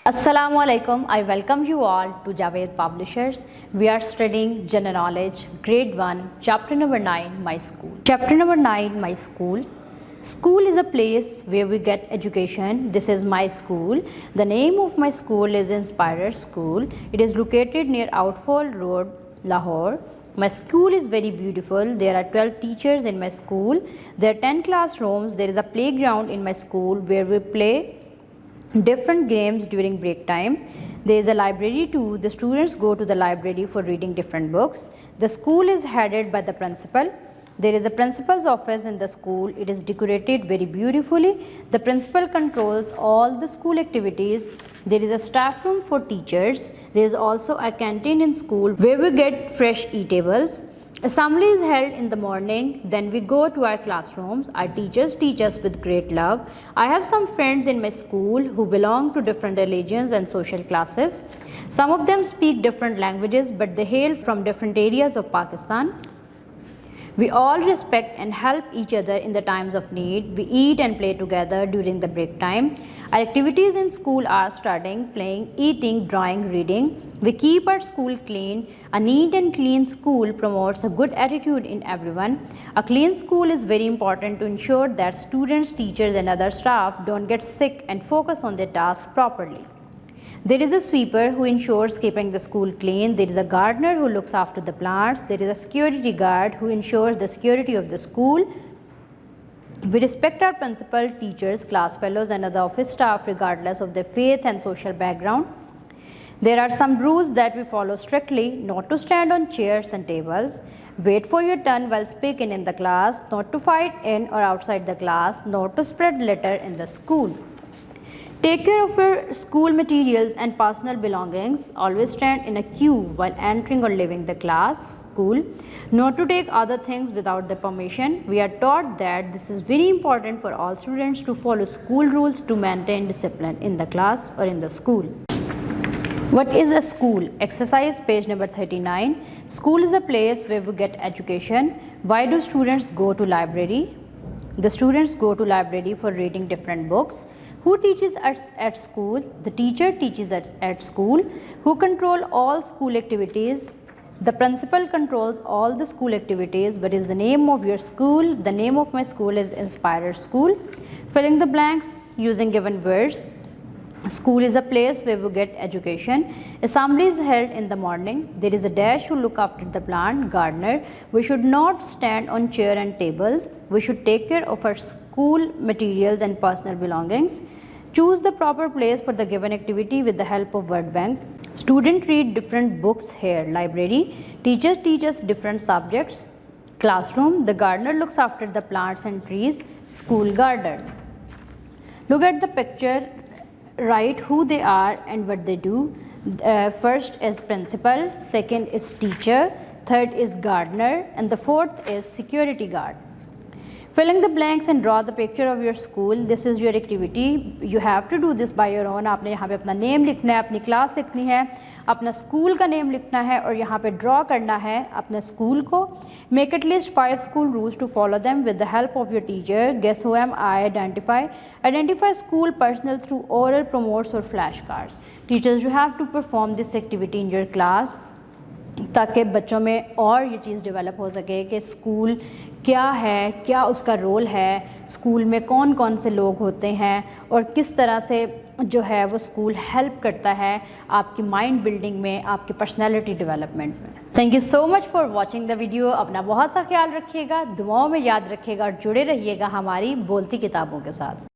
Assalamu alaikum. I welcome you all to Javed Publishers. We are studying General Knowledge, Grade 1, Chapter number 9, My School. Chapter number 9, My School. School is a place where we get education. This is my school. The name of my school is Inspirer School. It is located near Outfall Road, Lahore. My school is very beautiful. There are 12 teachers in my school. There are 10 classrooms. There is a playground in my school where we play different games during break time. There is a library too. The students go to the library for reading different books. The school is headed by the principal. There is a principal's office in the school. It is decorated very beautifully. The principal controls all the school activities. There is a staff room for teachers. There is also a canteen in school where we get fresh eatables. Assembly is held in the morning, then we go to our classrooms. Our teachers teach us with great love. I have some friends in my school who belong to different religions and social classes. Some of them speak different languages, but they hail from different areas of Pakistan. We all respect and help each other in the times of need. We eat and play together during the break time. Our activities in school are studying, playing, eating, drawing, reading. We keep our school clean. A neat and clean school promotes a good attitude in everyone. A clean school is very important to ensure that students, teachers and other staff don't get sick and focus on their task properly. There is a sweeper who ensures keeping the school clean. There is a gardener who looks after the plants. There is a security guard who ensures the security of the school. We respect our principal, teachers, class fellows and other office staff regardless of their faith and social background. There are some rules that we follow strictly: not to stand on chairs and tables, wait for your turn while speaking in the class, not to fight in or outside the class, not to spread litter in the school. Take care of your school materials and personal belongings. Always stand in a queue while entering or leaving the school. Not to take other things without the permission. We are taught that this is very important for all students to follow school rules to maintain discipline in the class or in the school. What is a school? Exercise page number 39. School is a place where we get education. Why do students go to library? The students go to library for reading different books. Who teaches us at school? The teacher teaches us at school. Who control all school activities? The principal controls all the school activities. What is the name of your school? The name of my school is Inspirer School. Filling the blanks using given words. School is a place where we get education. Assembly is held in the morning. There is a dash who look after the plant, gardener. We should not stand on chair and tables. We should take care of our school materials and personal belongings. Choose the proper place for the given activity with the help of word bank. Students read different books here. Library. Teachers teach us different subjects. Classroom. The gardener looks after the plants and trees. School garden. Look at the picture. Write who they are and what they do. First is principal, second is teacher, third is gardener and the fourth is security guard. Filling the blanks and draw the picture of your school. This is your activity. You have to do this by your own. आपने यहाँ पे अपना name लिखना है, अपनी class लिखनी है, अपना स्कूल का नेम लिखना है और यहाँ पे ड्रॉ करना है अपने स्कूल को. Make at least 5 school rules to follow them with the help of your teacher. Guess who am I? Identify. Identify school personnel through oral promotes or flashcards. Teachers, you have to perform this activity in your class ताकि बच्चों में और ये चीज़ develop हो सके कि school क्या है, क्या उसका रोल है, स्कूल में कौन कौन से लोग होते हैं और किस तरह से जो है वो स्कूल हेल्प करता है आपकी माइंड बिल्डिंग में, आपकी पर्सनैलिटी डेवलपमेंट में. Thank you so much for watching the video. अपना बहुत सा ख्याल रखिएगा, दुआओं में याद रखिएगा और जुड़े रहिएगा हमारी बोलती किताबों के साथ.